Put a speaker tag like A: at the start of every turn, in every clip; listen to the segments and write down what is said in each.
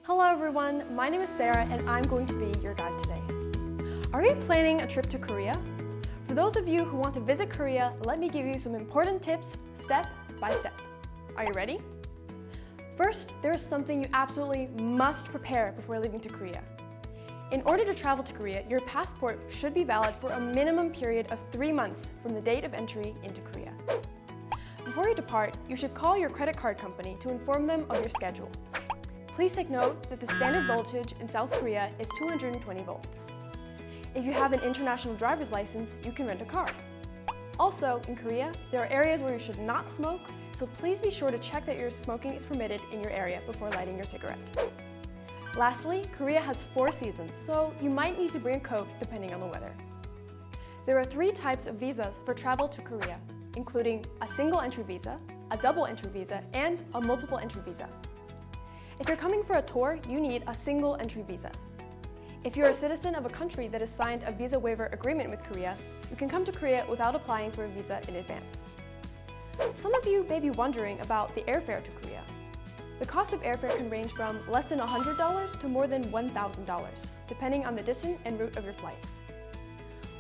A: Hello everyone, my name is Sarah and I'm going to be your guide today. Are you planning a trip to Korea? For those of you who want to visit Korea, let me give you some important tips step by step. Are you ready? First, there is something you absolutely must prepare before leaving to Korea. In order to travel to Korea, your passport should be valid for a minimum period of 3 months from the date of entry into Korea. Before you depart, you should call your credit card company to inform them of your schedule. Please take note that the standard voltage in South Korea is 220 volts. If you have an international driver's license, you can rent a car. Also, in Korea, there are areas where you should not smoke, so please be sure to check that your smoking is permitted in your area before lighting your cigarette. Lastly, Korea has 4 seasons, so you might need to bring a coat depending on the weather. There are 3 types of visas for travel to Korea, including a single entry visa, a double entry visa, and a multiple entry visa. If you're coming for a tour, you need a single entry visa. If you're a citizen of a country that has signed a visa waiver agreement with Korea, you can come to Korea without applying for a visa in advance. Some of you may be wondering about the airfare to Korea. The cost of airfare can range from less than $100 to more than $1,000, depending on the distance and route of your flight.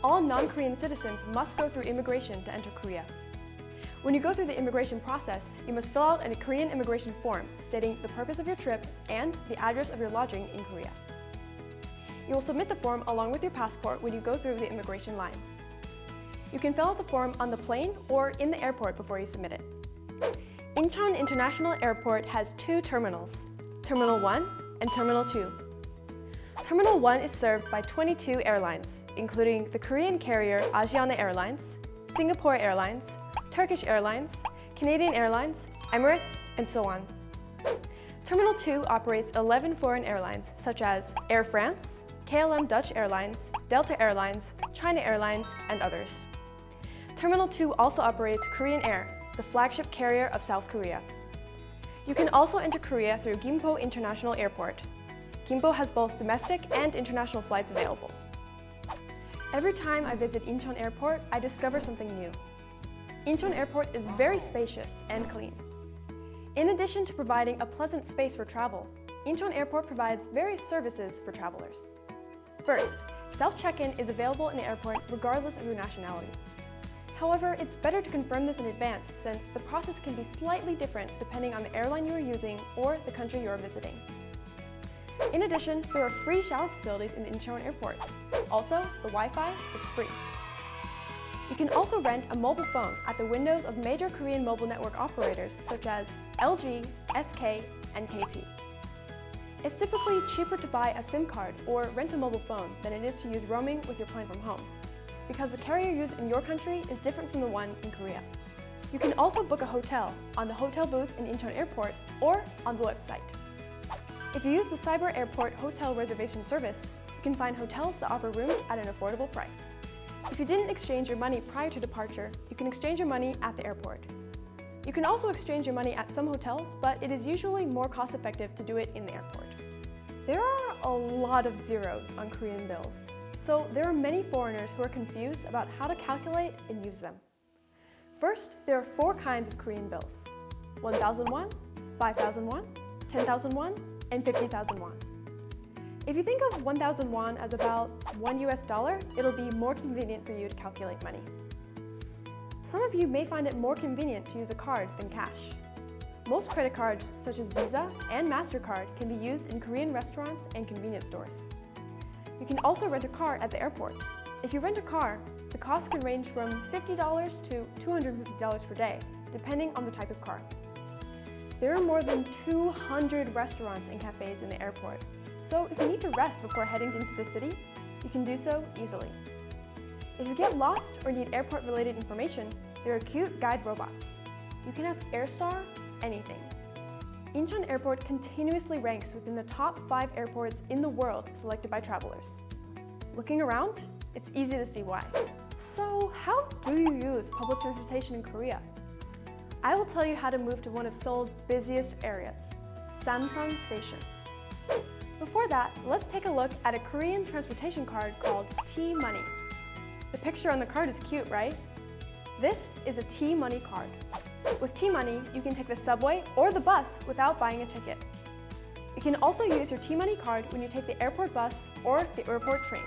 A: All non-Korean citizens must go through immigration to enter Korea. When you go through the immigration process, you must fill out a Korean immigration form stating the purpose of your trip and the address of your lodging in Korea. You will submit the form along with your passport when you go through the immigration line. You can fill out the form on the plane or in the airport before you submit it. Incheon International Airport has 2 terminals, Terminal 1 and Terminal 2. Terminal 1 is served by 22 airlines, including the Korean carrier Asiana Airlines, Singapore Airlines, Turkish Airlines, Canadian Airlines, Emirates, and so on. Terminal 2 operates 11 foreign airlines such as Air France, KLM Dutch Airlines, Delta Airlines, China Airlines, and others. Terminal 2 also operates Korean Air, the flagship carrier of South Korea. You can also enter Korea through Gimpo International Airport. Gimpo has both domestic and international flights available. Every time I visit Incheon Airport, I discover something new. Incheon Airport is very spacious and clean. In addition to providing a pleasant space for travel, Incheon Airport provides various services for travelers. First, self-check-in is available in the airport regardless of your nationality. However, it's better to confirm this in advance since the process can be slightly different depending on the airline you are using or the country you are visiting. In addition, there are free shower facilities in the Incheon Airport. Also, the Wi-Fi is free. You can also rent a mobile phone at the windows of major Korean mobile network operators such as LG, SK, and KT. It's typically cheaper to buy a SIM card or rent a mobile phone than it is to use roaming with your plan from home, because the carrier used in your country is different from the one in Korea. You can also book a hotel on the hotel booth in Incheon Airport or on the website. If you use the Cyber Airport Hotel Reservation Service, you can find hotels that offer rooms at an affordable price. If you didn't exchange your money prior to departure, you can exchange your money at the airport. You can also exchange your money at some hotels, but it is usually more cost-effective to do it in the airport. There are a lot of zeros on Korean bills, so there are many foreigners who are confused about how to calculate and use them. First, there are 4 kinds of Korean bills: 1,000 won, 5,000 won, 10,000 won, and 50,000 won. If you think of 1,000 won as about $1, it'll be more convenient for you to calculate money. Some of you may find it more convenient to use a card than cash. Most credit cards, such as Visa and MasterCard, can be used in Korean restaurants and convenience stores. You can also rent a car at the airport. If you rent a car, the cost can range from $50 to $250 per day, depending on the type of car. There are more than 200 restaurants and cafes in the airport. So if you need to rest before heading into the city, you can do so easily. If you get lost or need airport-related information, there are cute guide robots. You can ask AirStar anything. Incheon Airport continuously ranks within the top 5 airports in the world selected by travelers. Looking around, it's easy to see why. So how do you use public transportation in Korea? I will tell you how to move to one of Seoul's busiest areas, Samsan Station. Before that, let's take a look at a Korean transportation card called T-Money. The picture on the card is cute, right? This is a T-Money card. With T-Money, you can take the subway or the bus without buying a ticket. You can also use your T-Money card when you take the airport bus or the airport train.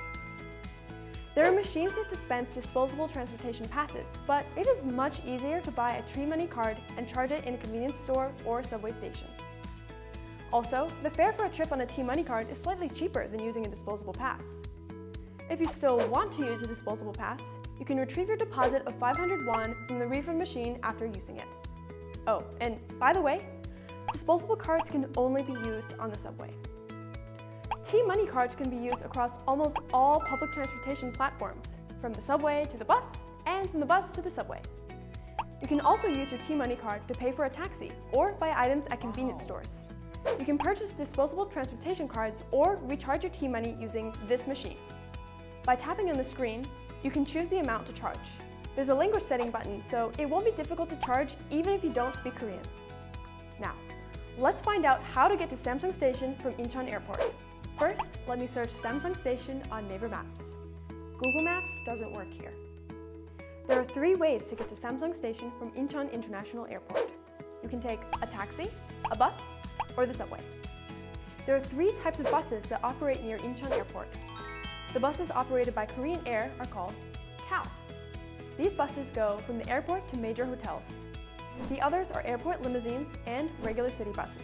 A: There are machines that dispense disposable transportation passes, but it is much easier to buy a T-Money card and charge it in a convenience store or subway station. Also, the fare for a trip on a T-Money card is slightly cheaper than using a disposable pass. If you still want to use a disposable pass, you can retrieve your deposit of 500 won from the refund machine after using it. Oh, and by the way, disposable cards can only be used on the subway. T-Money cards can be used across almost all public transportation platforms, from the subway to the bus, and from the bus to the subway. You can also use your T-Money card to pay for a taxi or buy items at convenience stores. You can purchase disposable transportation cards or recharge your T-Money using this machine. By tapping on the screen, you can choose the amount to charge. There's a language setting button, so it won't be difficult to charge even if you don't speak Korean. Now, let's find out how to get to Samsung Station from Incheon Airport. First, let me search Samsung Station on Naver Maps. Google Maps doesn't work here. There are 3 ways to get to Samsung Station from Incheon International Airport. You can take a taxi, a bus, or the subway. There are 3 types of buses that operate near Incheon Airport. The buses operated by Korean Air are called KAO. These buses go from the airport to major hotels. The others are airport limousines and regular city buses.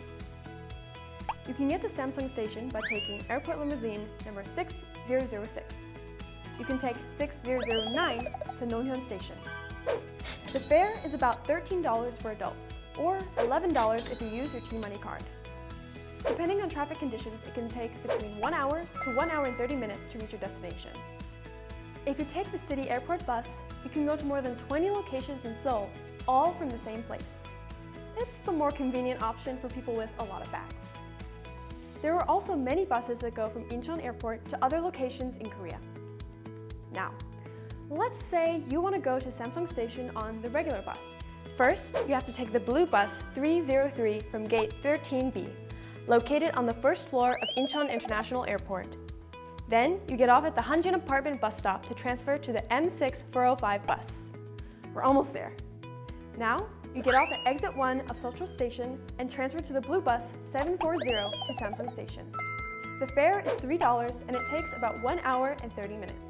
A: You can get to Samsung Station by taking airport limousine number 6006. You can take 6009 to Nonhyun Station. The fare is about $13 for adults, or $11 if you use your T-Money card. Depending on traffic conditions, it can take between 1 hour to 1 hour and 30 minutes to reach your destination. If you take the city airport bus, you can go to more than 20 locations in Seoul, all from the same place. It's the more convenient option for people with a lot of bags. There are also many buses that go from Incheon Airport to other locations in Korea. Now, let's say you want to go to Samsung Station on the regular bus. First, you have to take the blue bus 303 from gate 13B, located on the first floor of Incheon International Airport. Then, you get off at the Hanjin Apartment bus stop to transfer to the M6405 bus. We're almost there. Now, you get off at exit 1 of Seoul Station and transfer to the blue bus 740 to Samsung Station. The fare is $3 and it takes about 1 hour and 30 minutes.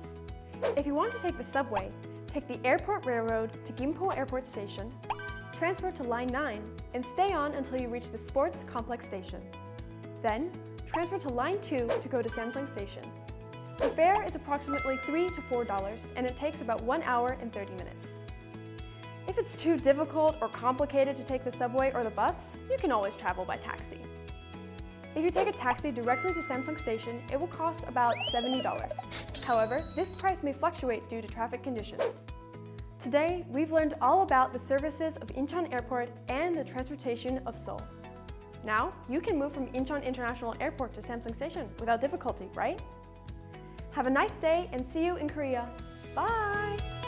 A: If you want to take the subway, take the Airport Railroad to Gimpo Airport Station, transfer to Line 9, and stay on until you reach the Sports Complex Station. Then, transfer to Line 2 to go to Samsung Station. The fare is approximately $3 to $4 and it takes about 1 hour and 30 minutes. If it's too difficult or complicated to take the subway or the bus, you can always travel by taxi. If you take a taxi directly to Samsung Station, it will cost about $70. However, this price may fluctuate due to traffic conditions. Today, we've learned all about the services of Incheon Airport and the transportation of Seoul. Now, you can move from Incheon International Airport to Samsung Station without difficulty, right? Have a nice day and see you in Korea. Bye!